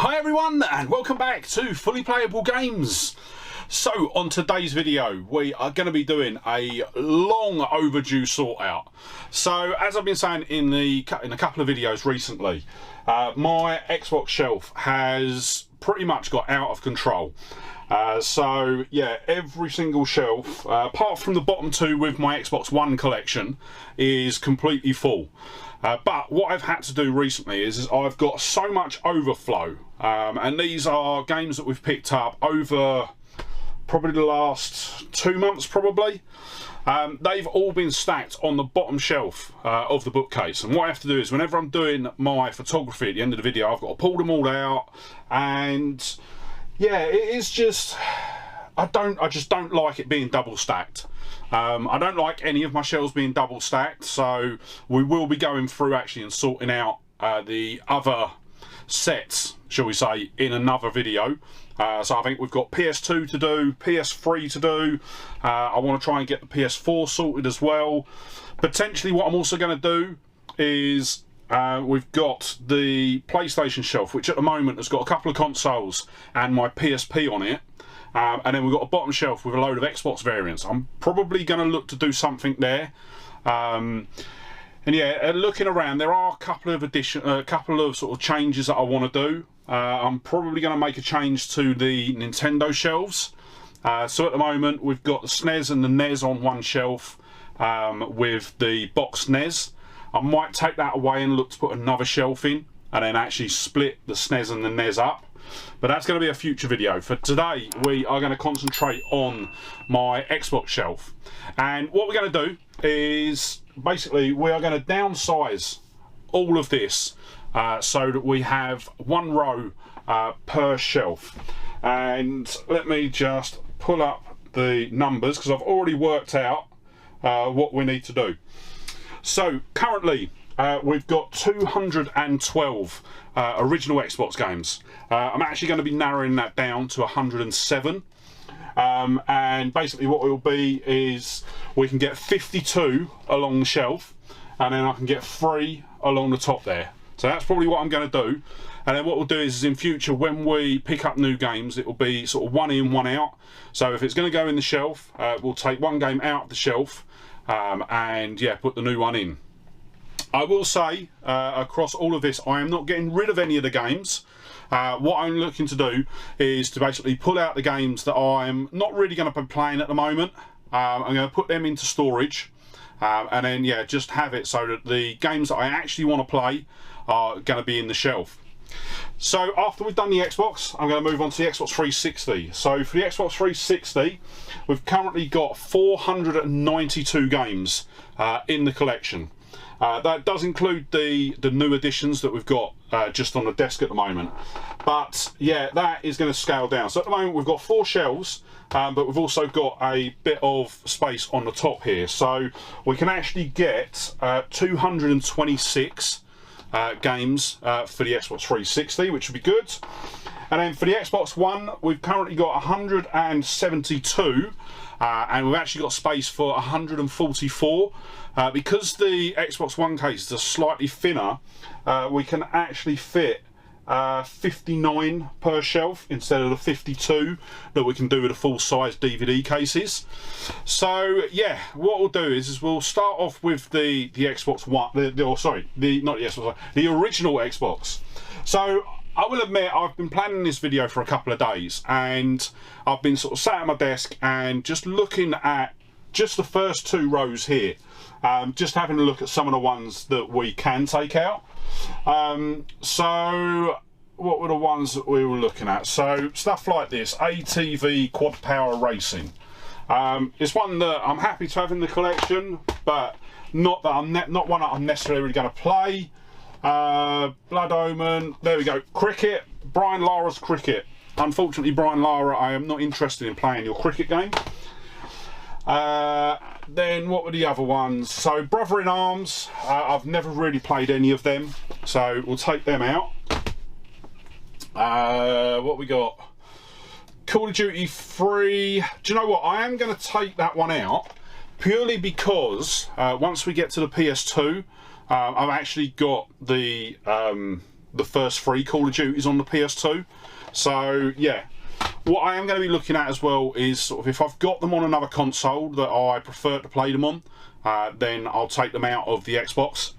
Hi everyone, and welcome back to Fully Playable Games. So on today's video we are going to be doing a long overdue sort out. So as I've been saying in a couple of videos recently, my Xbox shelf has pretty much got out of control. So yeah, every single shelf apart from the bottom two with my Xbox One collection is completely full. But what I've had to do recently is I've got so much overflow, and these are games that we've picked up over probably the last 2 months probably. They've all been stacked on the bottom shelf of the bookcase, and what I have to do is whenever I'm doing my photography at the end of the video, I've got to pull them all out. And yeah, it is just, I just don't like it being double stacked. I don't like any of my shelves being double stacked, so we will be going through actually and sorting out the other sets, shall we say, in another video. So I think we've got PS2 to do, PS3 to do. I want to try and get the PS4 sorted as well. Potentially what I'm also going to do is we've got the PlayStation shelf, which at the moment has got a couple of consoles and my PSP on it. And then we've got a bottom shelf with a load of Xbox variants. I'm probably going to look to do something there. And yeah, looking around, there are a couple of sort of changes that I want to do. I'm probably going to make a change to the Nintendo shelves. So at the moment, we've got the SNES and the NES on one shelf with the box NES. I might take that away and look to put another shelf in and then actually split the SNES and the NES up. But that's going to be a future video. For today, we are going to concentrate on my Xbox shelf. And what we're going to do is basically we are going to downsize all of this so that we have one row per shelf. And let me just pull up the numbers because I've already worked out what we need to do. So currently we've got 212 original Xbox games. I'm actually going to be narrowing that down to 107. And basically what it will be is we can get 52 along the shelf, and then I can get 3 along the top there. So that's probably what I'm going to do. And then what we'll do is in future, when we pick up new games, it will be sort of one in, one out. So if it's going to go in the shelf, we'll take one game out of the shelf and yeah, put the new one in. I will say across all of this, I am not getting rid of any of the games. What I'm looking to do is to basically pull out the games that I'm not really going to be playing at the moment. I'm going to put them into storage and then yeah, just have it so that the games that I actually want to play are going to be in the shelf. So after we've done the Xbox, I'm going to move on to the Xbox 360. So for the Xbox 360, we've currently got 492 games in the collection. That does include the new additions that we've got just on the desk at the moment. But yeah, that is going to scale down. So at the moment we've got 4 shelves, but we've also got a bit of space on the top here. So we can actually get 226 games for the Xbox 360, which would be good. And then for the Xbox One, we've currently got 172. And we've actually got space for 144. Because the Xbox One cases are slightly thinner, we can actually fit 59 per shelf instead of the 52 that we can do with the full-size DVD cases. So yeah, what we'll do is we'll start off with the Xbox One, the original Xbox. So I will admit, I've been planning this video for a couple of days, and I've been sort of sat at my desk and just looking at just the first 2 rows here, just having a look at some of the ones that we can take out. So what were the ones that we were looking at? So stuff like this, ATV Quad Power Racing. It's one that I'm happy to have in the collection, but not one that I'm necessarily going to play. Blood Omen, there we go. Cricket, Brian Lara's Cricket. Unfortunately, Brian Lara, I am not interested in playing your cricket game. Then what were the other ones? So Brother in Arms, I've never really played any of them, so we'll take them out. What we got? Call of Duty 3. Do you know what? I am going to take that one out purely because once we get to the PS2, I've actually got the the first 3 Call of Duties on the PS2. So yeah, what I am going to be looking at as well is sort of if I've got them on another console that I prefer to play them on, then I'll take them out of the Xbox.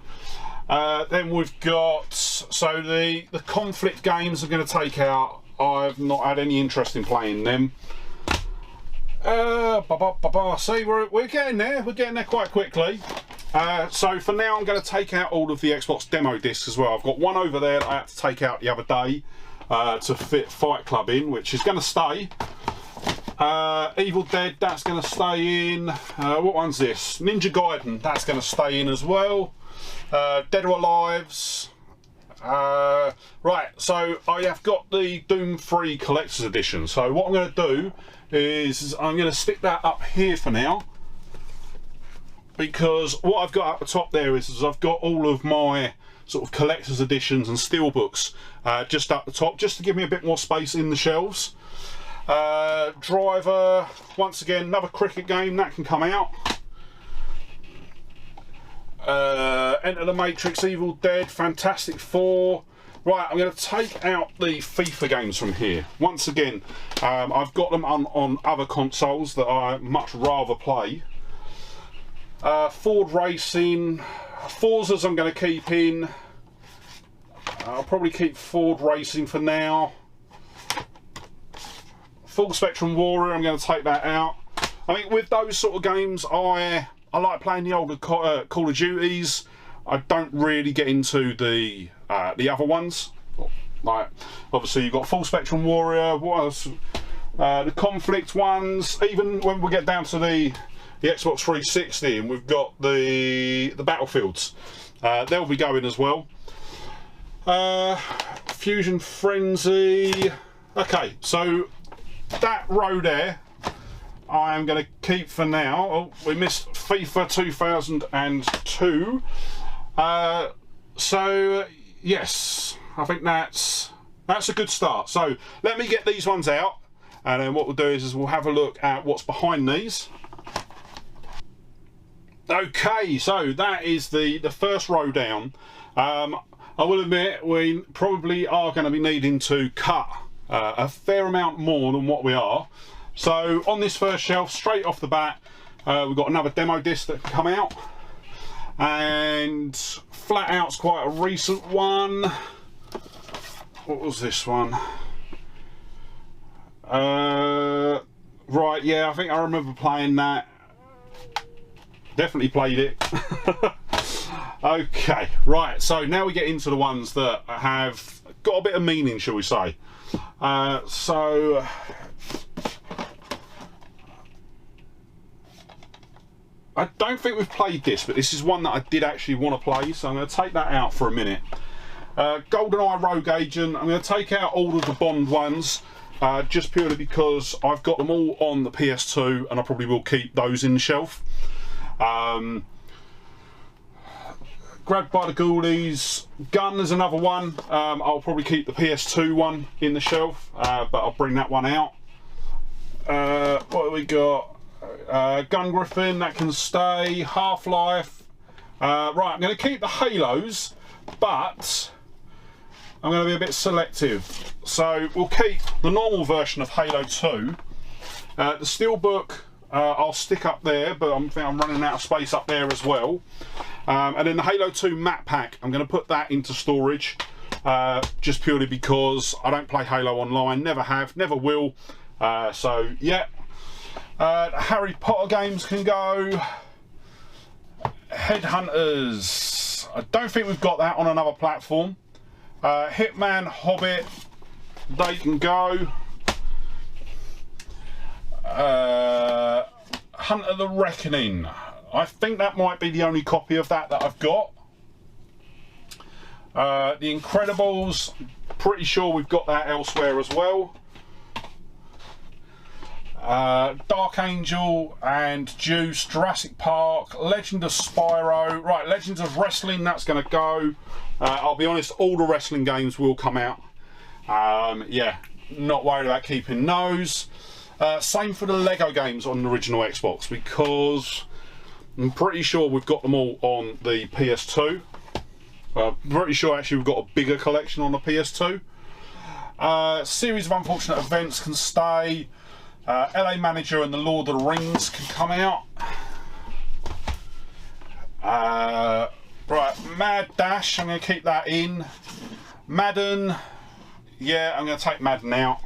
Then we've got, so the conflict games I'm going to take out. I've not had any interest in playing them. See, we're getting there. We're getting there quite quickly. So for now, I'm going to take out all of the Xbox demo discs as well. I've got one over there that I had to take out the other day to fit Fight Club in, which is going to stay. Evil Dead, that's going to stay in. What one's this? Ninja Gaiden, that's going to stay in as well. Dead or Alive's. Right, so I have got the Doom 3 Collector's Edition. So what I'm going to do is I'm going to stick that up here for now, because what I've got up the top there is I've got all of my sort of collector's editions and steelbooks just up the top, just to give me a bit more space in the shelves. Driver, once again, another cricket game that can come out. Enter the Matrix, Evil Dead, Fantastic Four. Right, I'm going to take out the FIFA games from here. Once again, I've got them on other consoles that I much rather play. Ford Racing, Forzas I'm going to keep in. I'll probably keep Ford Racing for now. Full Spectrum Warrior, I'm going to take that out. I think with those sort of games, I like playing the older Call of Duties. I don't really get into the other ones. Like, obviously you've got Full Spectrum Warrior, what else? The Conflict ones, even when we get down to the Xbox 360 and we've got the Battlefields, they'll be going as well. Fusion Frenzy. Okay, so that row there I am going to keep for now. Oh, we missed FIFA 2002. So yes, I think that's a good start. So let me get these ones out, and then what we'll do is we'll have a look at what's behind these. Okay, so that is the first row down. I will admit we probably are going to be needing to cut a fair amount more than what we are. So on this first shelf, straight off the bat, we've got another demo disc that can come out, and Flat Out's quite a recent one. What was this one? Right, yeah, I think I remember playing that. Definitely played it. Okay, right, so now we get into the ones that have got a bit of meaning, shall we say. So I don't think we've played this, but this is one that I did actually want to play, so I'm going to take that out for a minute. GoldenEye Rogue Agent, I'm going to take out all of the Bond ones, just purely because I've got them all on the PS2 and I probably will keep those in the shelf. Grabbed by the Ghoulies. Gun is another one. I'll probably keep the PS2 one in the shelf, but I'll bring that one out. What have we got? Gun Griffin, that can stay. Half-Life. Right, I'm going to keep the Halos, but I'm going to be a bit selective. So we'll keep the normal version of Halo 2. The Steelbook I'll stick up there, but I think I'm running out of space up there as well. And then the Halo 2 map pack, I'm going to put that into storage, just purely because I don't play Halo online, never have, never will. So yeah, Harry Potter games can go. Headhunters, I don't think we've got that on another platform. Hitman, Hobbit, they can go. Hunter the Reckoning, I think that might be the only copy of that I've got. The Incredibles, pretty sure we've got that elsewhere as well. Dark Angel and Juice, Jurassic Park, Legend of Spyro. Right, Legends of Wrestling, that's going to go. I'll be honest, all the wrestling games will come out. Yeah, not worried about keeping those. Same for the Lego games on the original Xbox, because I'm pretty sure we've got them all on the PS2. I'm pretty sure actually we've got a bigger collection on the PS2. Series of Unfortunate Events can stay. LA Manager and the Lord of the Rings can come out. Right, Mad Dash, I'm going to keep that in. Madden, yeah, I'm going to take Madden out.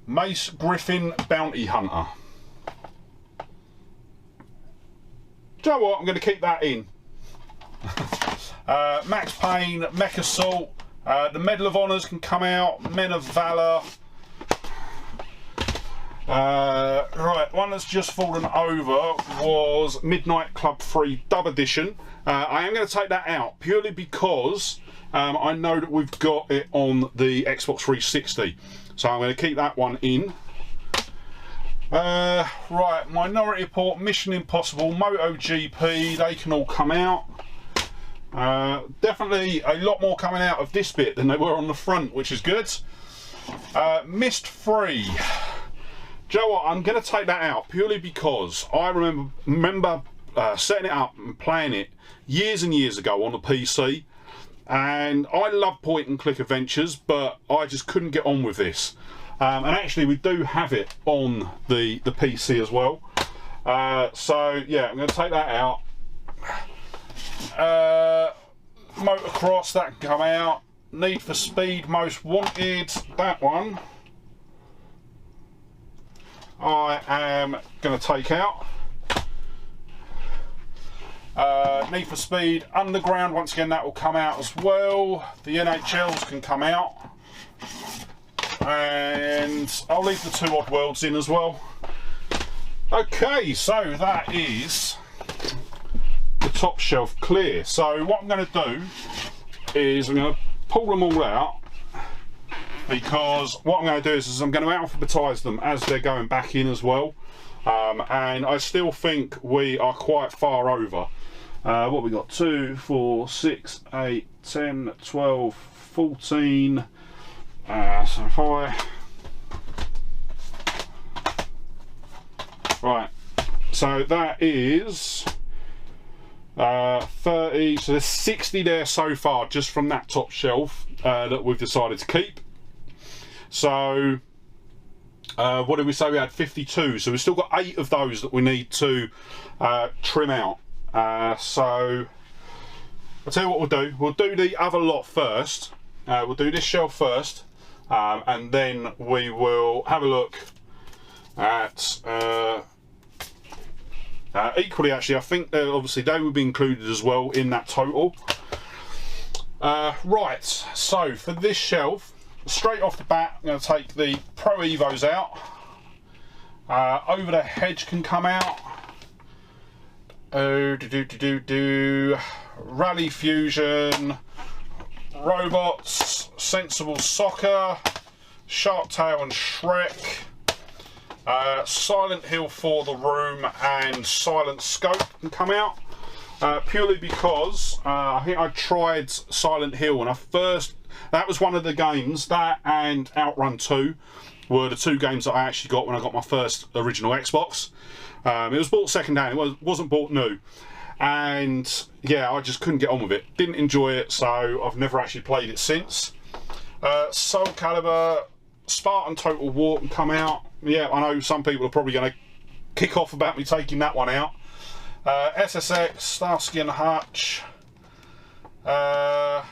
Mace Griffin Bounty Hunter. Do you know what? I'm going to keep that in. Max Payne, Mech Assault, the Medal of Honors can come out. Men of Valor. Right, one that's just fallen over was Midnight Club 3 Dub Edition. I am going to take that out purely because I know that we've got it on the Xbox 360, so I'm going to keep that one in. Right, Minority Report, Mission Impossible, MotoGP, they can all come out. Definitely a lot more coming out of this bit than they were on the front, which is good. Mist Free. Do you know what? I'm going to take that out purely because I remember setting it up and playing it years and years ago on the PC, and I love point and click adventures, but I just couldn't get on with this. And actually we do have it on the PC as well. So yeah, I'm going to take that out. Motocross, that can come out. Need for Speed Most Wanted, that one I am going to take out. Need for Speed Underground, once again that will come out as well. The NHLs can come out. And I'll leave the 2 Odd Worlds in as well. Okay, so that is the top shelf clear. So what I'm going to do is I'm going to pull them all out, because what I'm going to do is I'm going to alphabetise them as they're going back in as well. And I still think we are quite far over. What we got? 2, 4, 6, 8, 10, 12, 14. So if right, so that is 30, so there's 60 there so far just from that top shelf that we've decided to keep. So what did we say? We had 52, so we've still got 8 of those that we need to trim out. So I'll tell you what we'll do the other lot first. We'll do this shelf first, and then we will have a look at equally, actually I think that obviously they will be included as well in that total. Right, so for this shelf, straight off the bat I'm going to take the Pro Evos out. Over the Hedge can come out. Rally Fusion, Robots, Sensible Soccer, Shark Tale and Shrek, Silent Hill for the Room and Silent Scope can come out. Purely because I think I tried Silent Hill and that was one of the games, that and Outrun 2 were the 2 games that I actually got when I got my first original Xbox. It was bought second hand, it wasn't bought new, and yeah, I just couldn't get on with it, didn't enjoy it, so I've never actually played it since. Soul Calibur, Spartan Total War can come out. Yeah, I know some people are probably going to kick off about me taking that one out. SSX, Starsky and Hutch. Tell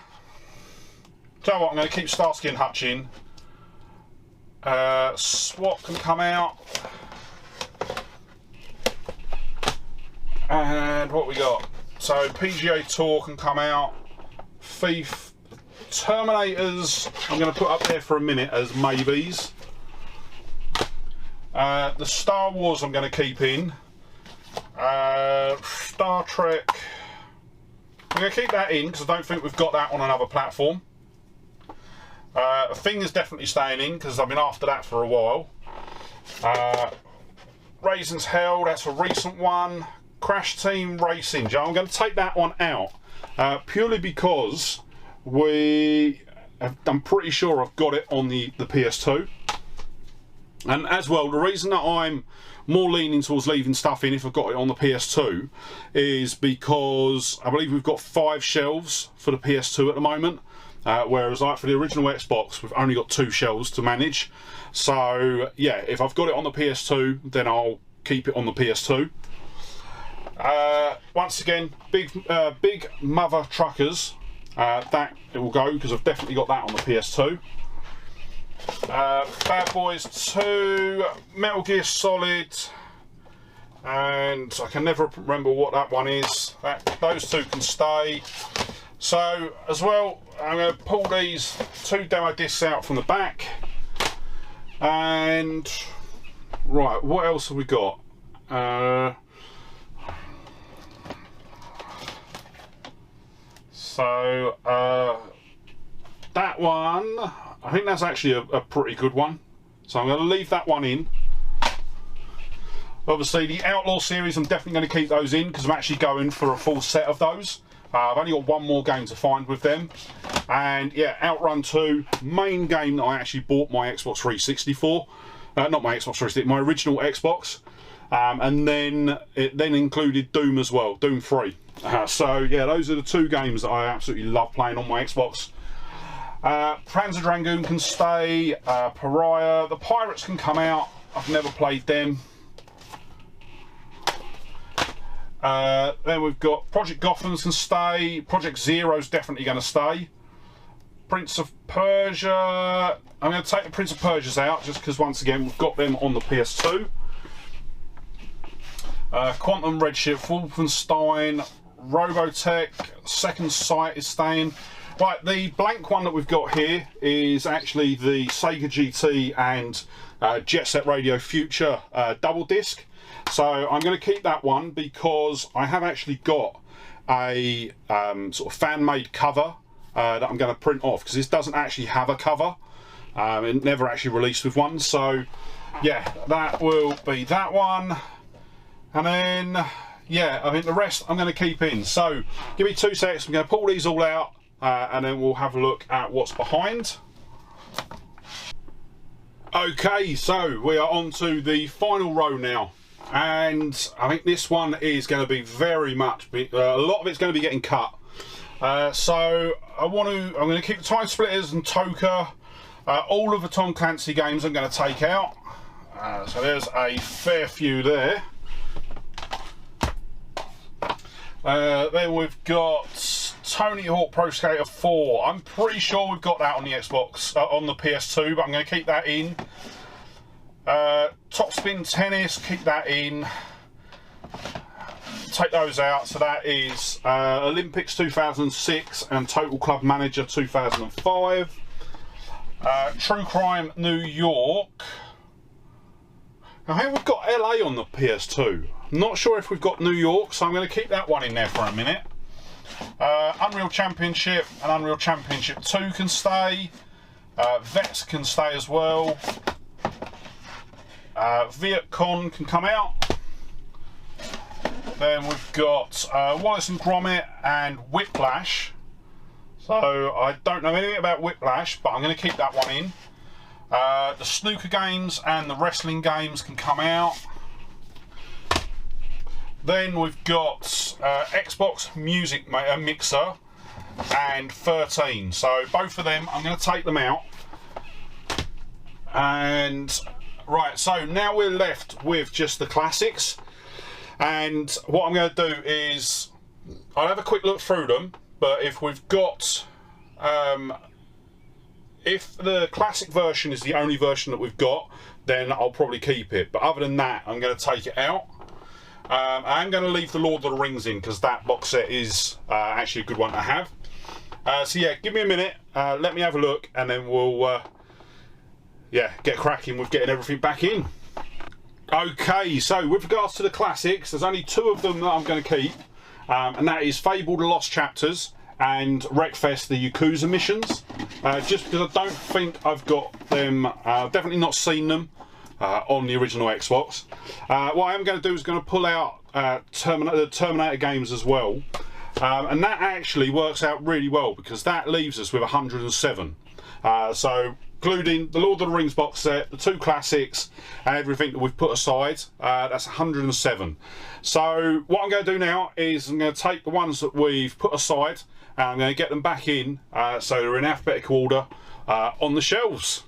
you what, I'm going to keep Starsky and Hutch in. SWAT can come out. And what we got? So PGA Tour can come out. Thief, Terminators I'm going to put up there for a minute as maybes. The Star Wars I'm going to keep in. Star Trek, I'm going to keep that in because I don't think we've got that on another platform. Thing is definitely staying in because I've been after that for a while. Raisins Hell, that's a recent one. Crash Team Racing, I'm going to take that one out purely because I'm pretty sure I've got it on the PS2. And as well, the reason that I'm more leaning towards leaving stuff in if I've got it on the PS2 is because I believe we've got 5 shelves for the PS2 at the moment, whereas like for the original Xbox we've only got 2 shelves to manage. So yeah, if I've got it on the PS2 then I'll keep it on the PS2. Once again, big mother truckers, that it will go because I've definitely got that on the PS2. Bad Boys 2, Metal Gear Solid, and I can never remember what that one is. Those 2 can stay. So as well, I'm going to pull these 2 demo discs out from the back. And right, what else have we got? That one, I think that's actually a pretty good one. So I'm going to leave that one in. Obviously the Outlaw series, I'm definitely going to keep those in because I'm actually going for a full set of those. I've only got 1 more game to find with them. And yeah, Outrun 2, main game that I actually bought my Xbox 360 for. Not my Xbox 360, my original Xbox. And then it then included Doom as well, Doom 3. So yeah, those are the 2 games that I absolutely love playing on my Xbox. Panzer Dragoon can stay, Pariah, the Pirates can come out, I've never played them. Then we've got Project Gotham's can stay, Project Zero's definitely going to stay. Prince of Persia, I'm going to take the Prince of Persia's out just because once again we've got them on the PS2. Quantum Redshift, Wolfenstein, Robotech, Second Sight is staying. Right, the blank one that we've got here is actually the Sega GT and Jet Set Radio Future double disc. So I'm going to keep that one because I have actually got a sort of fan-made cover that I'm going to print off because this doesn't actually have a cover. It never actually released with one. So yeah, that will be that one. And then yeah, I think the rest I'm going to keep in. So give me 2 seconds, I'm going to pull these all out and then we'll have a look at what's behind. Okay, so we are on to the final row now. And I think this one is going to be very much, a lot of it's going to be getting cut. So I'm going to keep the Time Splitters and Toka. All of the Tom Clancy games I'm going to take out. So there's a fair few there. Then we've got Tony Hawk Pro Skater 4. I'm pretty sure we've got that on the Xbox, on the PS2, but I'm going to keep that in. Top Spin Tennis, keep that in. Take those out. So that is Olympics 2006 and Total Club Manager 2005. True Crime New York. I think we've got LA on the PS2. I'm not sure if we've got New York, so I'm going to keep that one in there for a minute. Unreal Championship and Unreal Championship 2 can stay. Vets can stay as well. Viet Con can come out. Then we've got Wallace and Gromit and Whiplash. So I don't know anything about Whiplash, but I'm going to keep that one in. The snooker games and the wrestling games can come out. Then we've got Xbox Music Mixer and 13. So both of them, I'm going to take them out. And right, so now we're left with just the classics. And what I'm going to do is, I'll have a quick look through them. But if we've got, if the classic version is the only version that we've got, then I'll probably keep it. But other than that, I'm going to take it out. I'm going to leave the Lord of the Rings in because that box set is actually a good one to have. So yeah, give me a minute, let me have a look, and then we'll yeah, get cracking with getting everything back in. Okay, so with regards to the classics, there's only 2 of them that I'm going to keep, and that is Fable the Lost Chapters and Wreckfest the Yakuza missions, just because I don't think I've got them, definitely not seen them on the original Xbox. What I am going to do is going to pull out the Terminator games as well. and that actually works out really well because that leaves us with 107. So including the Lord of the Rings box set, the 2 classics, and everything that we've put aside, that's 107. So what I'm going to do now is I'm going to take the ones that we've put aside and I'm going to get them back in so they're in alphabetical order on the shelves.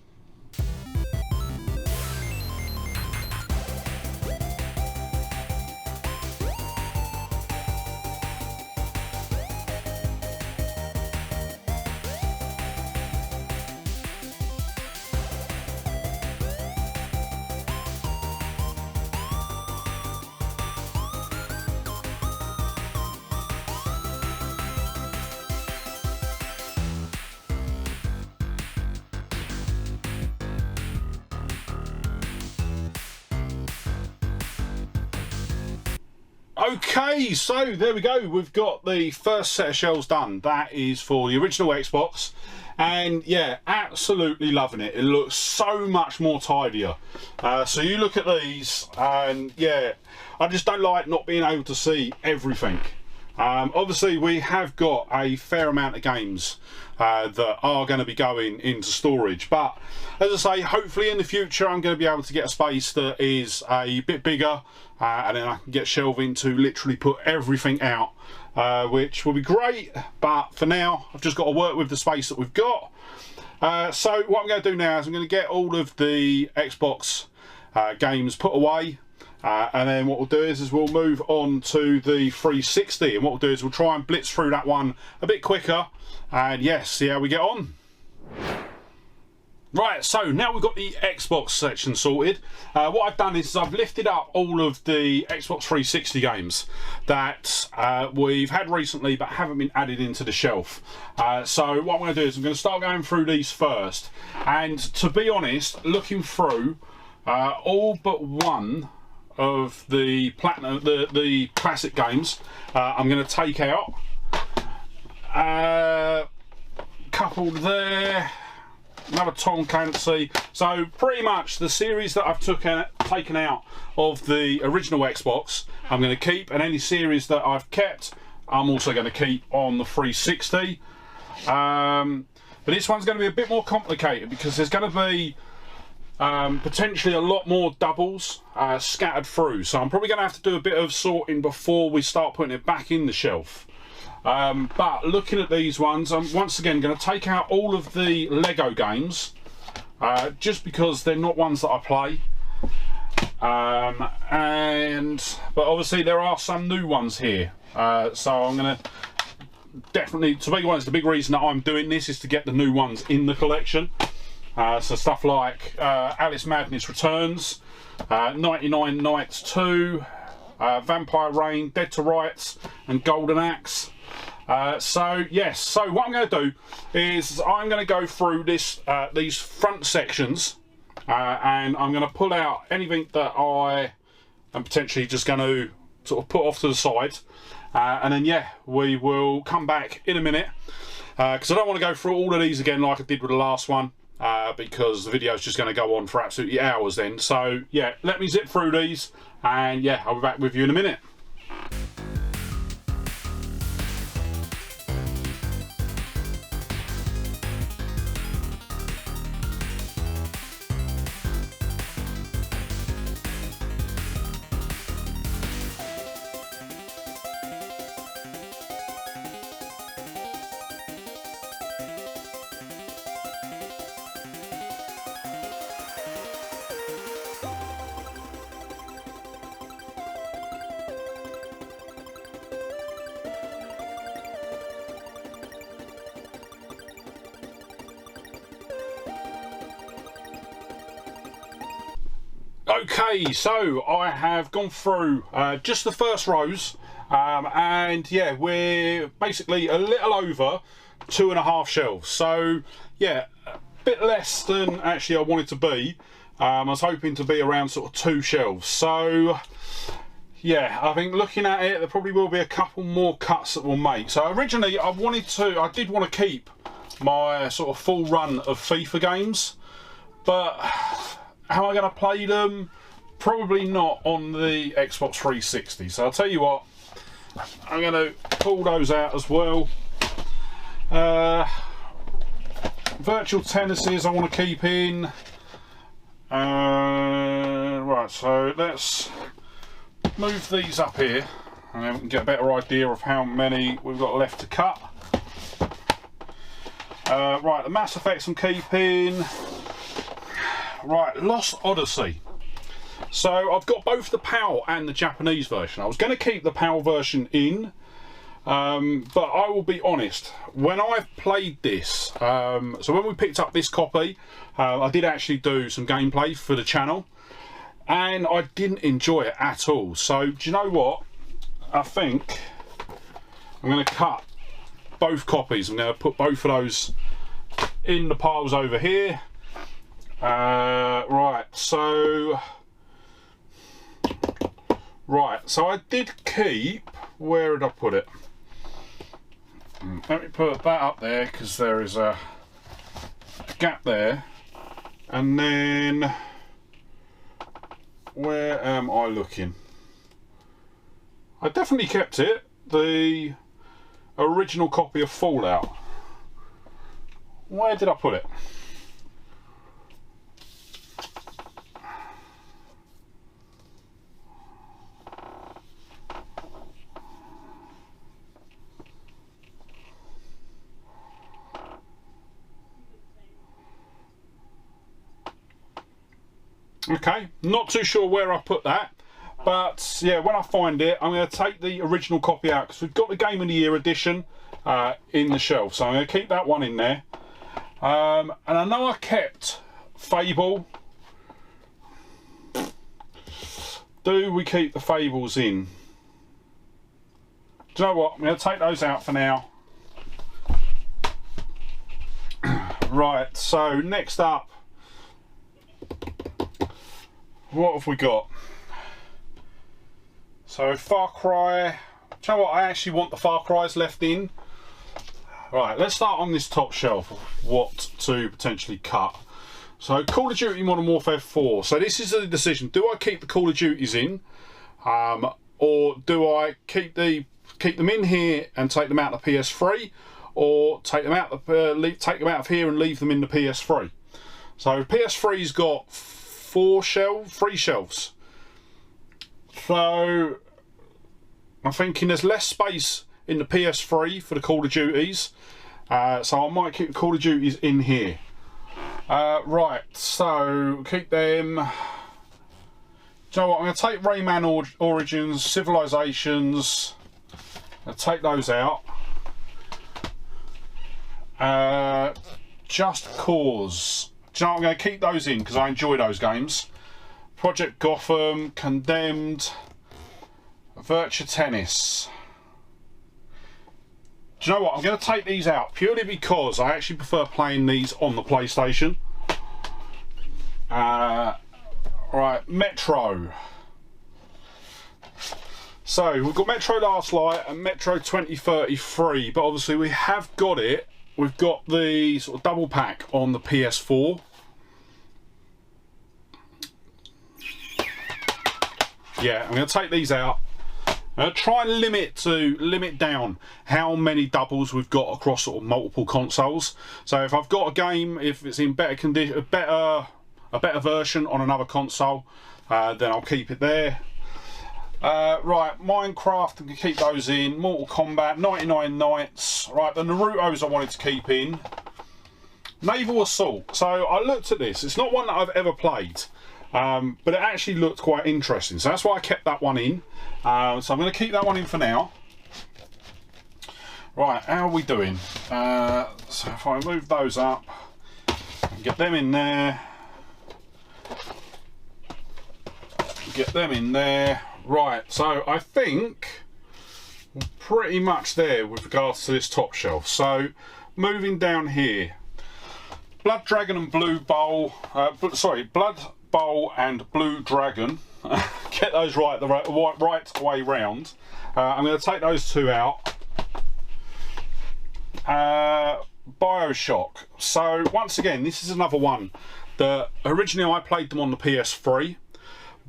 Okay, so there we go. We've got the first set of shelves done. That is for the original Xbox, and yeah, absolutely loving it. It looks so much more tidier. So you look at these, and yeah, I just don't like not being able to see everything. Obviously, we have got a fair amount of games that are going to be going into storage, but as I say, hopefully in the future I'm going to be able to get a space that is a bit bigger, and then I can get shelving to literally put everything out, which will be great. But for now, I've just got to work with the space that we've got. So what I'm going to do now is I'm going to get all of the Xbox games put away. And then what we'll do is we'll move on to the 360, and what we'll do is we'll try and blitz through that one a bit quicker, and yes, see how we get on. Right, so now we've got the Xbox section sorted. What I've done is I've lifted up all of the Xbox 360 games that we've had recently but haven't been added into the shelf. So what I'm going to do is I'm going to start going through these first, and to be honest, looking through all but one of the platinum, the classic games, I'm going to take out. Couple there, another Tom Clancy. So pretty much the series that I've taken out of the original Xbox, I'm going to keep, and any series that I've kept, I'm also going to keep on the 360. But this one's going to be a bit more complicated because there's going to be potentially a lot more doubles scattered through, so I'm probably going to have to do a bit of sorting before we start putting it back in the shelf. But looking at these ones, I'm once again going to take out all of the Lego games, just because they're not ones that I play. But obviously there are some new ones here, so I'm going to definitely, to be honest, the big reason that I'm doing this is to get the new ones in the collection. So stuff like Alice Madness Returns, 99 Nights 2, Vampire Reign, Dead to Rights, and Golden Axe. So yes, so what I'm going to do is I'm going to go through this these front sections, and I'm going to pull out anything that I am potentially just going to sort of put off to the side, and then yeah, we will come back in a minute, because I don't want to go through all of these again like I did with the last one. Because the video is just going to go on for absolutely hours then. So yeah, let me zip through these, and yeah, I'll be back with you in a minute. Okay, so I have gone through just the first rows, and yeah, we're basically a little over 2.5 shelves. So yeah, a bit less than actually I wanted to be. I was hoping to be around sort of 2 shelves. So yeah, I think looking at it, there probably will be a couple more cuts that we'll make. So originally I did want to keep my sort of full run of FIFA games, but how am I going to play them? Probably not on the Xbox 360. So I'll tell you what, I'm going to pull those out as well. Virtual tennises I want to keep in. Right, so let's move these up here and then we can get a better idea of how many we've got left to cut. Right, the Mass Effects I'm keeping. Right, Lost Odyssey. So I've got both the PAL and the Japanese version. I was going to keep the PAL version in, but I will be honest, when I've played this, so when we picked up this copy, I did actually do some gameplay for the channel, and I didn't enjoy it at all. So do you know what? I think I'm going to cut both copies. I'm going to put both of those in the piles over here. Right, so I did keep, where did I put it? Let me put that up there because there is a gap there. And then, where am I looking? I definitely kept it, the original copy of Fallout. Where did I put it? Okay, not too sure where I put that, but yeah, when I find it, I'm going to take the original copy out because we've got the Game of the Year edition in the shelf, so I'm going to keep that one in there. And I know I kept Fable. Do we keep the Fables in? Do you know what? I'm going to take those out for now. Right, so next up, what have we got? So Far Cry. Do you know what? I actually want the Far Cries left in. Right, let's start on this top shelf of what to potentially cut. So Call of Duty Modern Warfare 4. So this is the decision. Do I keep the Call of Duties in, or do I keep them in here and take them out of the PS3, or take them out of here and leave them in the PS3? So PS3's got three shelves. So I'm thinking there's less space in the PS3 for the Call of Duties, so I might keep the Call of Duties in here. Right, so keep them. Do you know what? I'm going to take Rayman Origins, Civilizations. I'll take those out. Just Cause. Do you know what? I'm going to keep those in because I enjoy those games. Project Gotham, Condemned, Virtua Tennis. Do you know what? I'm going to take these out purely because I actually prefer playing these on the PlayStation. Right, Metro. So we've got Metro Last Light and Metro 2033, but obviously we have got it. We've got the sort of double pack on the PS4. Yeah, I'm going to take these out. Try and limit down how many doubles we've got across sort of multiple consoles. So if I've got a game, if it's in better condition, a better version on another console, then I'll keep it there. Right, Minecraft, I can keep those in. Mortal Kombat, 99 Nights. Right, the Naruto's I wanted to keep in. Naval Assault. So I looked at this. It's not one that I've ever played. But it actually looked quite interesting, so that's why I kept that one in. So I'm going to keep that one in for now. Right, how are we doing? So if I move those up, get them in there, get them in there. Right, so I think we're pretty much there with regards to this top shelf. So moving down here, Blood Dragon and Blue Bowl, Blood Bowl and Blue Dragon. Get those right the right way round. I'm going to take those two out. Bioshock. So once again, this is another one that originally I played them on the PS3,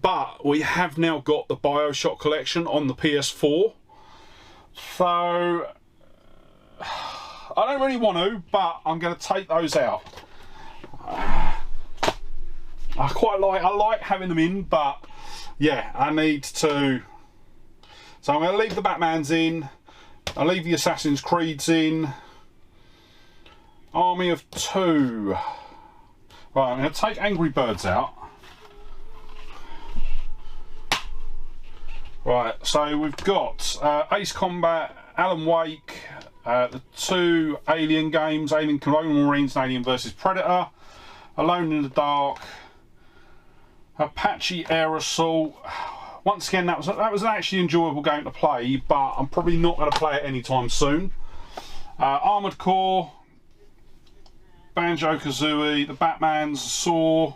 but we have now got the Bioshock collection on the PS4. So I don't really want to, but I'm going to take those out. I like having them in, but yeah, I need to. So I'm going to leave the Batmans in. I'll leave the Assassin's Creeds in. Army of Two. Right, I'm going to take Angry Birds out. Right, so we've got Ace Combat, Alan Wake, the 2 Alien games, Alien Colonial Marines and Alien vs Predator, Alone in the Dark, Apache Air Assault. Once again, that was an actually enjoyable game to play, but I'm probably not going to play it anytime soon. Armored Core, Banjo-Kazooie, the Batmans, Saw.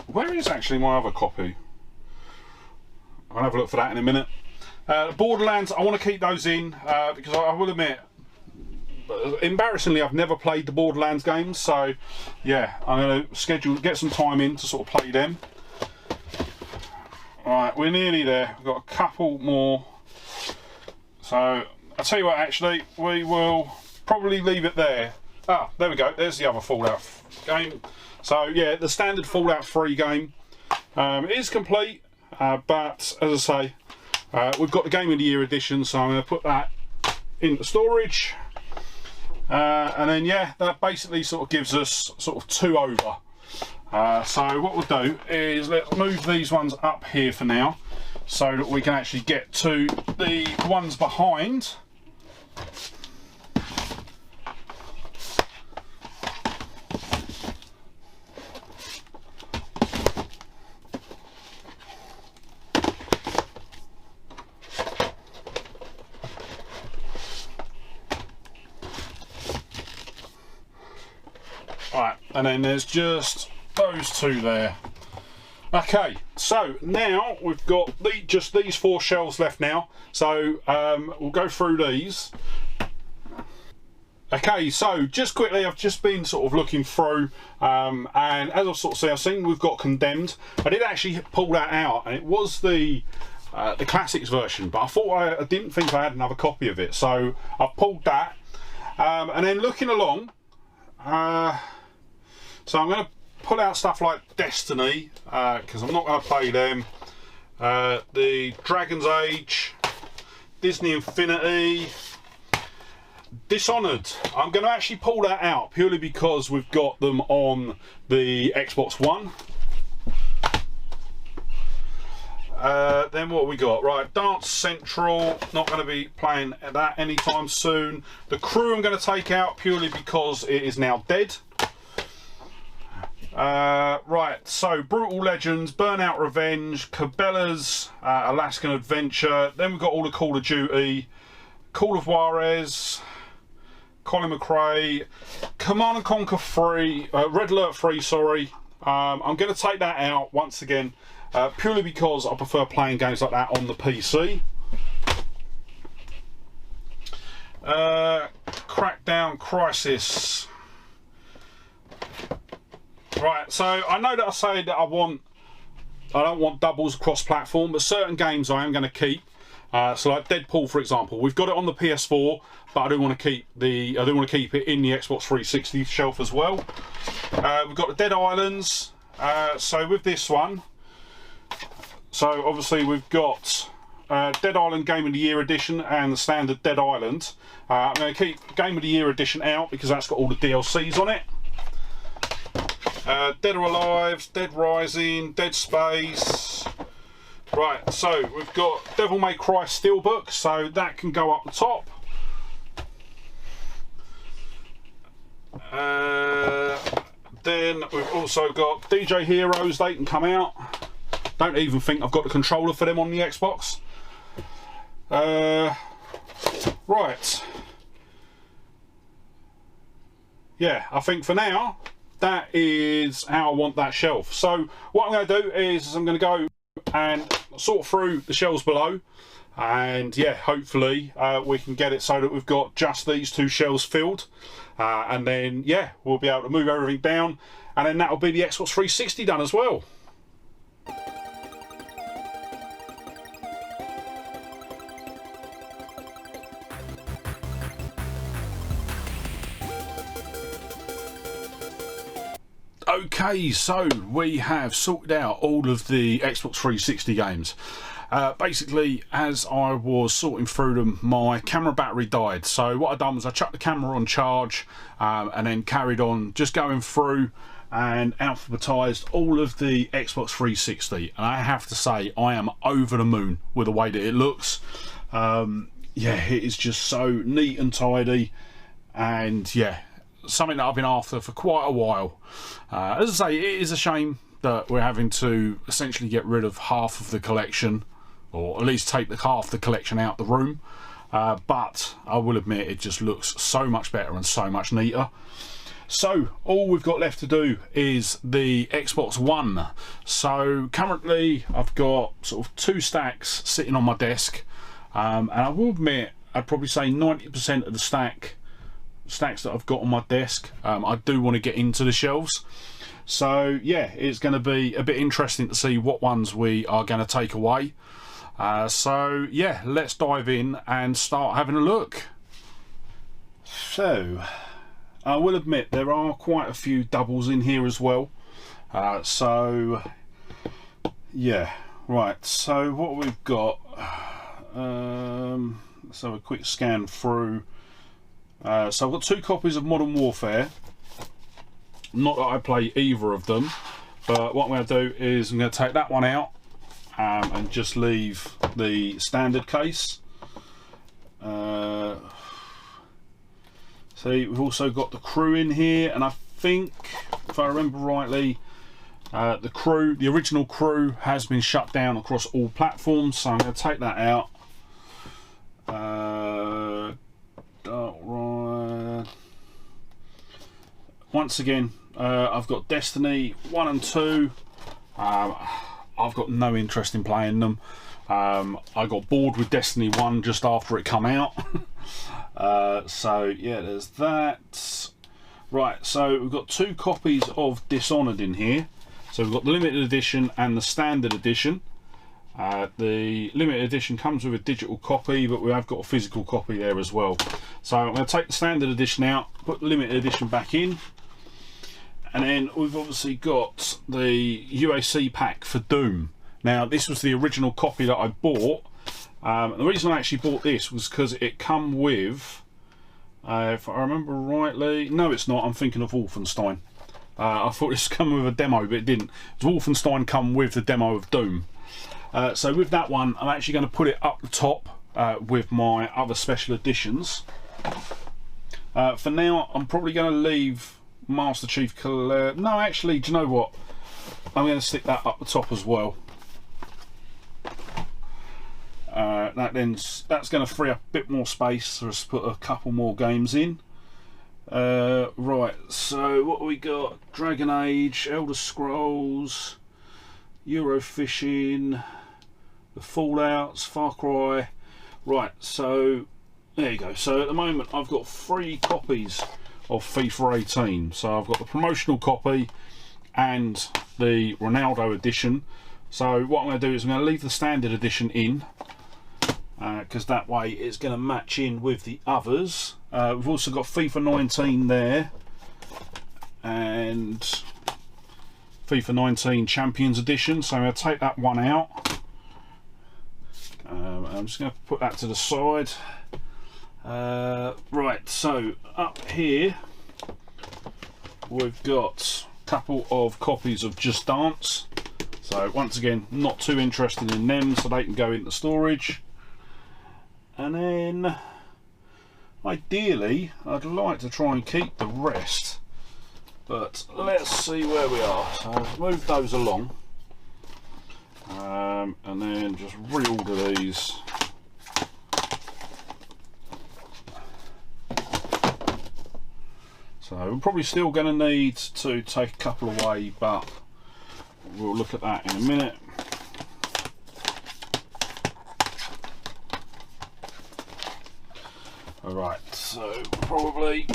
Where is actually my other copy? I'll have a look for that in a minute. Borderlands, I want to keep those in because I will admit, embarrassingly, I've never played the Borderlands games, so yeah, I'm going to get some time in to sort of play them. Right, we're nearly there. We've got a couple more. So I'll tell you what, actually, we will probably leave it there. Ah, there we go. There's the other Fallout game. So yeah, the standard Fallout 3 game is complete. But as I say, we've got the Game of the Year edition, so I'm going to put that into storage, and then yeah, that basically sort of gives us sort of 2 over. So what we'll do is let's move these ones up here for now, so that we can actually get to the ones behind. Right, and then there's just those 2 there. Okay, so now we've got just these 4 shelves left now. So we'll go through these. Okay, so just quickly, I've just been sort of looking through, and as I've sort of I've seen we've got Condemned. I did actually pull that out, and it was the classics version, but I thought I didn't think I had another copy of it, so I've pulled that. And then looking along. So I'm going to pull out stuff like Destiny, because I'm not going to play them. The Dragon's Age, Disney Infinity, Dishonored. I'm going to actually pull that out purely because we've got them on the Xbox One. Then what have we got? Right, Dance Central, not going to be playing that anytime soon. The Crew I'm going to take out purely because it is now dead. Right, so Brutal Legends, Burnout Revenge, Cabela's Alaskan Adventure. Then we've got all the Call of Duty, Call of Juarez, Colin McRae, Command & Conquer 3, Red Alert 3, sorry. I'm going to take that out once again, purely because I prefer playing games like that on the PC. Crackdown Crisis. Right, so I know that I say that I don't want doubles across platform, but certain games I am going to keep. So like Deadpool, for example, we've got it on the PS4, but I do want to keep it in the Xbox 360 shelf as well. We've got the Dead Islands. So with this one, so obviously we've got Dead Island Game of the Year edition and the standard Dead Island. I'm going to keep Game of the Year edition out because that's got all the DLCs on it. Dead or Alive, Dead Rising, Dead Space. Right, so we've got Devil May Cry Steelbook, so that can go up the top. Then we've also got DJ Heroes, they can come out. Don't even think I've got the controller for them on the Xbox. Right. Yeah, I think for now, that is how I want that shelf. So what I'm going to do is I'm going to go and sort through the shelves below, and yeah, hopefully we can get it so that we've got just these 2 shelves filled, and then yeah, we'll be able to move everything down, and then that'll be the Xbox 360 done as well. Okay, so we have sorted out all of the Xbox 360 games. Basically, as I was sorting through them, my camera battery died. So what I done was I chucked the camera on charge and then carried on just going through and alphabetized all of the Xbox 360. And I have to say, I am over the moon with the way that it looks. Yeah, it is just so neat and tidy, and yeah, something that I've been after for quite a while. As I say, it is a shame that we're having to essentially get rid of half of the collection, or at least take half the collection out the room, but I will admit it just looks so much better and so much neater. So all we've got left to do is the Xbox One. So currently I've got sort of 2 stacks sitting on my desk, and I will admit I'd probably say 90% of the stacks that I've got on my desk, I do want to get into the shelves. So yeah, it's going to be a bit interesting to see what ones we are going to take away. So yeah, let's dive in and start having a look. So I will admit there are quite a few doubles in here as well. So yeah, right, so what we've got, let's have a quick scan through. So I've got 2 copies of Modern Warfare. Not that I play either of them, but what I'm going to do is I'm going to take that one out and just leave the standard case. See, we've also got the Crew in here, and I think, if I remember rightly, the original Crew has been shut down across all platforms, so I'm going to take that out. Right. Once again, I've got Destiny 1 and 2. I've got no interest in playing them. I got bored with Destiny 1 just after it come out. So yeah, there's that. Right, so we've got 2 copies of Dishonored in here. So we've got the limited edition and the standard edition. The limited edition comes with a digital copy, but we have got a physical copy there as well. So I'm going to take the standard edition out, put the limited edition back in, and then we've obviously got the UAC pack for Doom. Now this was the original copy that I bought. The reason I actually bought this was because it come with, if I remember rightly, no it's not, I'm thinking of Wolfenstein. I thought this come with a demo, but it didn't. Wolfenstein come with the demo of Doom. So with that one, I'm actually going to put it up the top with my other special editions. For now, I'm probably going to leave Master Chief Collector. No, actually, do you know what? I'm going to stick that up the top as well. That's going to free up a bit more space for us to put a couple more games in. Right, so what we got? Dragon Age, Elder Scrolls, Eurofishing, the Fallouts, Far Cry. Right, so there you go. So at the moment I've got 3 copies of FIFA 18. So I've got the promotional copy and the Ronaldo edition. So what I'm going to do is I'm going to leave the standard edition in, because that way it's going to match in with the others. We've also got FIFA 19 there, and FIFA 19 Champions Edition, so I'm going to take that one out. I'm just going to put that to the side. Right, so up here we've got a couple of copies of Just Dance. So once again, not too interested in them, so they can go into storage. And then ideally I'd like to try and keep the rest, but let's see where we are. So move those along, and then just reorder these. So we're probably still going to need to take a couple away, but we'll look at that in a minute. Alright, so probably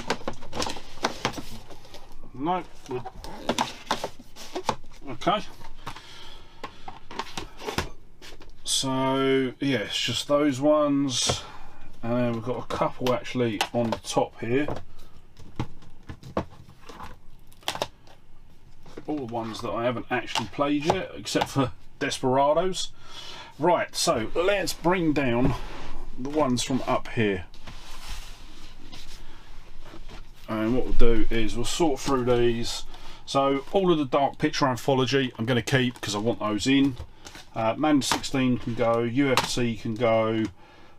no. Okay. So yeah, it's just those ones, and then we've got a couple actually on the top here. all the ones that I haven't actually played yet, except for Desperados. Right, so let's bring down the ones from up here. And what we'll do is we'll sort through these. So all of the Dark Picture Anthology I'm going to keep because I want those in. Man 16 can go, UFC can go,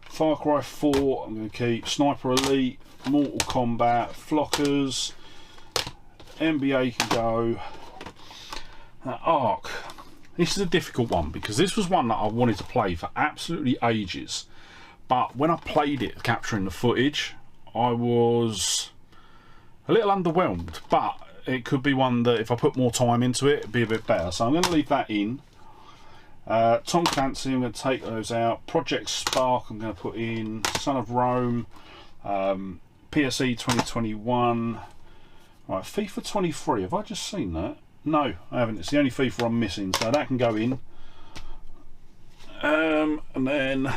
Far Cry 4 I'm going to keep, Sniper Elite, Mortal Kombat, Flockers, NBA can go. Ark. This is a difficult one because this was one that I wanted to play for absolutely ages. But when I played it, capturing the footage, I was a little underwhelmed, but it could be one that if I put more time into it, it'd be a bit better. So I'm going to leave that in. Tom Clancy, I'm going to take those out. Project Spark, I'm going to put in. Son of Rome, PSE 2021. Right, FIFA 23. Have I just seen that? No, I haven't. It's the only FIFA I'm missing, so that can go in. And then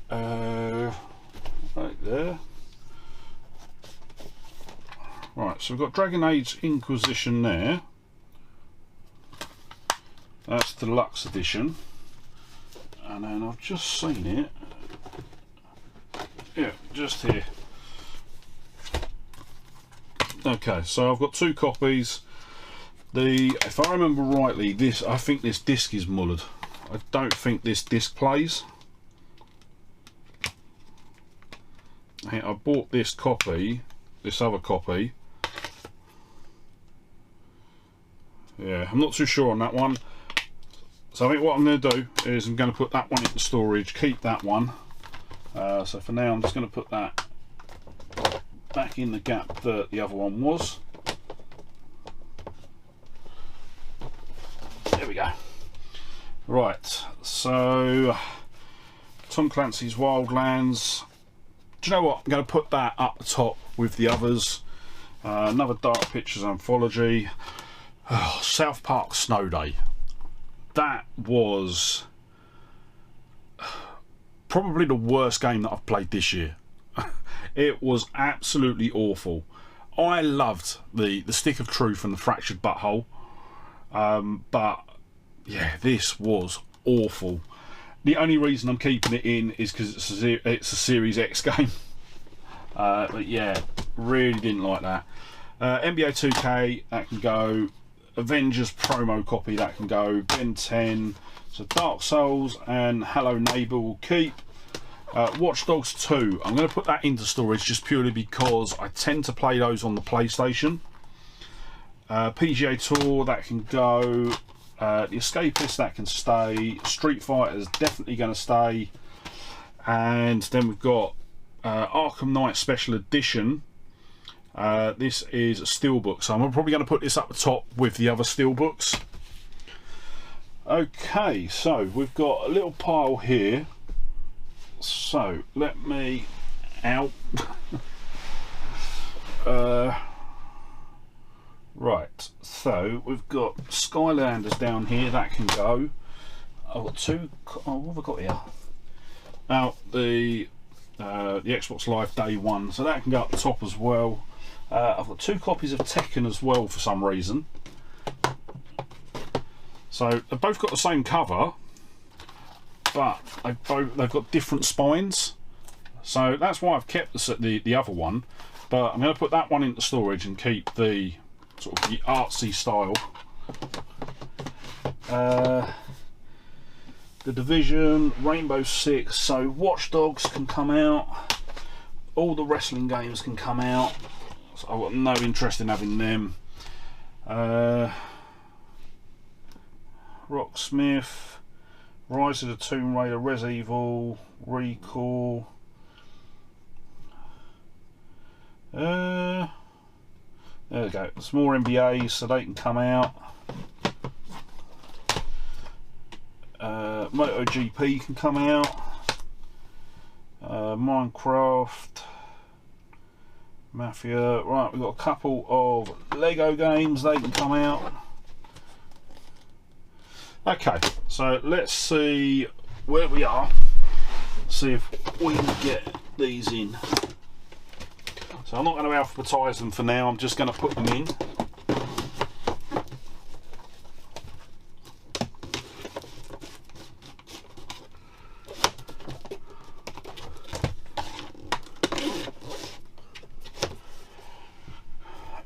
right there. Right, so we've got Dragon Age Inquisition there. That's the deluxe edition. And then I've just seen it. Yeah, just here. Okay, so I've got 2 copies. If I remember rightly, I think this disc is mullered. I don't think this disc plays. I bought this copy, this other copy. Yeah, I'm not too sure on that one. So I think what I'm going to do is I'm going to put that one into storage, keep that one. So for now I'm just going to put that back in the gap that the other one was. There we go. Right, so Tom Clancy's Wildlands. Do you know what? I'm going to put that up the top with the others. Another Dark Pictures Anthology. Oh, South Park Snow Day. That was probably the worst game that I've played this year. It was absolutely awful. I loved the Stick of Truth and the Fractured Butthole, but yeah, this was awful. The only reason I'm keeping it in is because it's a Series X game. But yeah, really didn't like that. NBA 2K, that can go. Avengers promo copy, that can go. Ben 10. So Dark Souls and Hello Neighbor will keep. Watch Dogs 2, I'm going to put that into storage just purely because I tend to play those on the PlayStation. PGA Tour, that can go. The Escapist, that can stay. Street Fighter is definitely going to stay. And then we've got Arkham Knight Special Edition. This is a steelbook, so I'm probably going to put this up the top with the other steelbooks. Okay, so we've got a little pile here. So let me out. Right, so we've got Skylanders down here, that can go. I've got 2. Oh, what have I got here? Now the Xbox Live Day 1, so that can go up the top as well. I've got 2 copies of Tekken as well for some reason. So they've both got the same cover, but they've got different spines. So that's why I've kept the other one. But I'm going to put that one into storage and keep the sort of the artsy style. The Division, Rainbow Six, so Watch Dogs can come out. All the wrestling games can come out. So I've got no interest in having them. Rocksmith, Rise of the Tomb Raider, Res Evil, Recall. There we go. There's more NBAs, so they can come out. MotoGP can come out. Minecraft, Mafia. Right, we've got a couple of Lego games, they can come out. Okay, so let's see where we are. See if we can get these in. So So I'm not going to alphabetise them for now, I'm just going to put them in.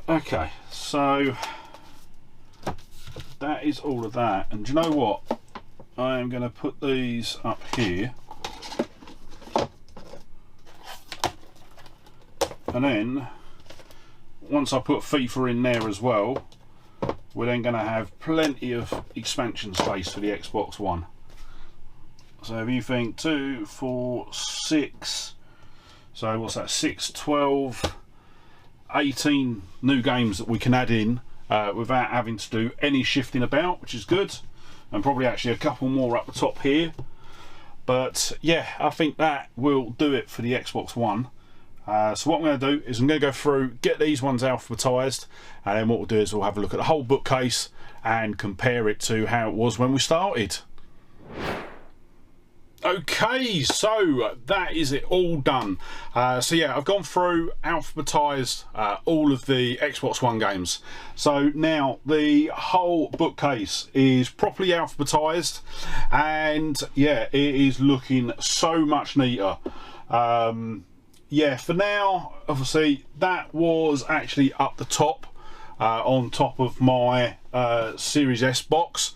Okay, so that is all of that, and do you know what? I am going to put these up here, and then once I put FIFA in there as well, we're then going to have plenty of expansion space for the Xbox One. So if you think 2, 4, 6, so what's that, 6, 12, 18 new games that we can add in without having to do any shifting about, which is good, and probably actually a couple more up the top here. But yeah, I think that will do it for the Xbox One. So what I'm going to do is I'm going to go through, get these ones alphabetised, and then what we'll do is we'll have a look at the whole bookcase and compare it to how it was when we started. Okay, so that is it all done. So yeah, I've gone through, alphabetised all of the Xbox One games. So now the whole bookcase is properly alphabetised, and yeah, it is looking so much neater. Yeah, for now, obviously that was actually up the top, on top of my Series S box.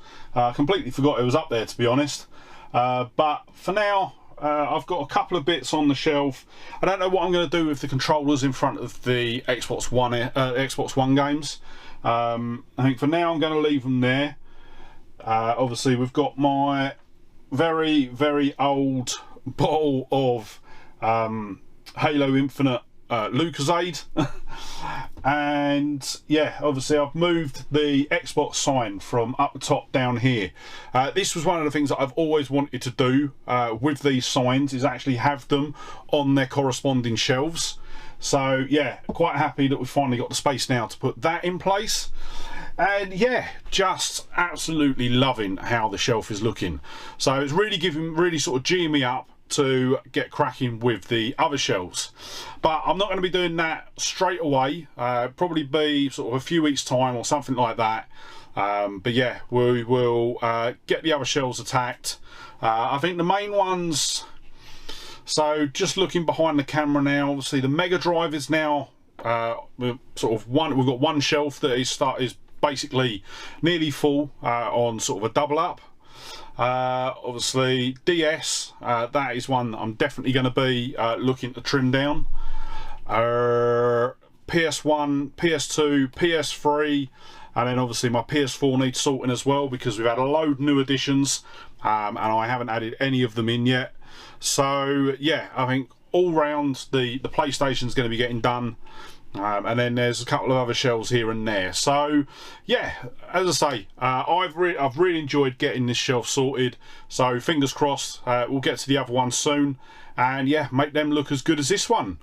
Completely forgot it was up there, to be honest. But for now, I've got a couple of bits on the shelf. I don't know what I'm going to do with the controllers in front of the Xbox One games. I think for now I'm going to leave them there. Obviously we've got my very, very old bottle of Halo Infinite Lucozade. And yeah, obviously I've moved the Xbox sign from up the top down here. This was one of the things that I've always wanted to do with these signs, is actually have them on their corresponding shelves. So yeah, quite happy that we've finally got the space now to put that in place. And yeah, just absolutely loving how the shelf is looking. So it's really sort of geeing me up to get cracking with the other shelves. But I'm not going to be doing that straight away. Probably be sort of a few weeks time or something like that. But yeah, we will get the other shelves attacked. I think the main ones, so just looking behind the camera now, obviously the Mega Drive is now we've got one shelf that is basically nearly full on sort of a double up. Obviously DS, that is one that I'm definitely going to be looking to trim down. PS1, PS2, PS3, and then obviously my PS4 needs sorting as well, because we've had a load of new additions, and I haven't added any of them in yet. So yeah, I think all round the PlayStation's going to be getting done. And then there's a couple of other shelves here and there. So yeah, as I say, I've really enjoyed getting this shelf sorted. So fingers crossed, we'll get to the other ones soon, and yeah, make them look as good as this one.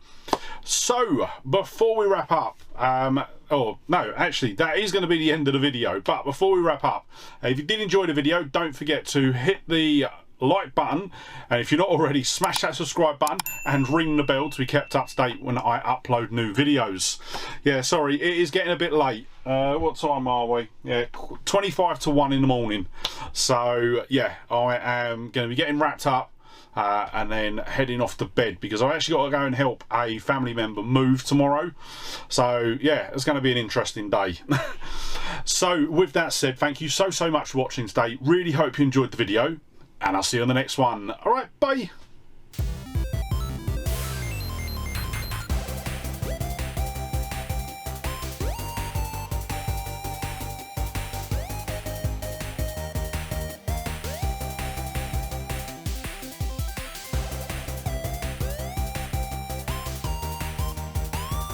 So before we wrap up, oh no, actually that is going to be the end of the video. But before we wrap up, if you did enjoy the video, don't forget to hit the like button, and if you're not already, smash that subscribe button and ring the bell to be kept up to date when I upload new videos. Yeah, sorry, it is getting a bit late. What time are we? Yeah, 25 to 1 in the morning. So yeah, I am going to be getting wrapped up and then heading off to bed, because I've actually got to go and help a family member move tomorrow. So yeah, it's going to be an interesting day. So with that said, thank you so much for watching today. Really hope you enjoyed the video, and I'll see you on the next one. Alright, bye!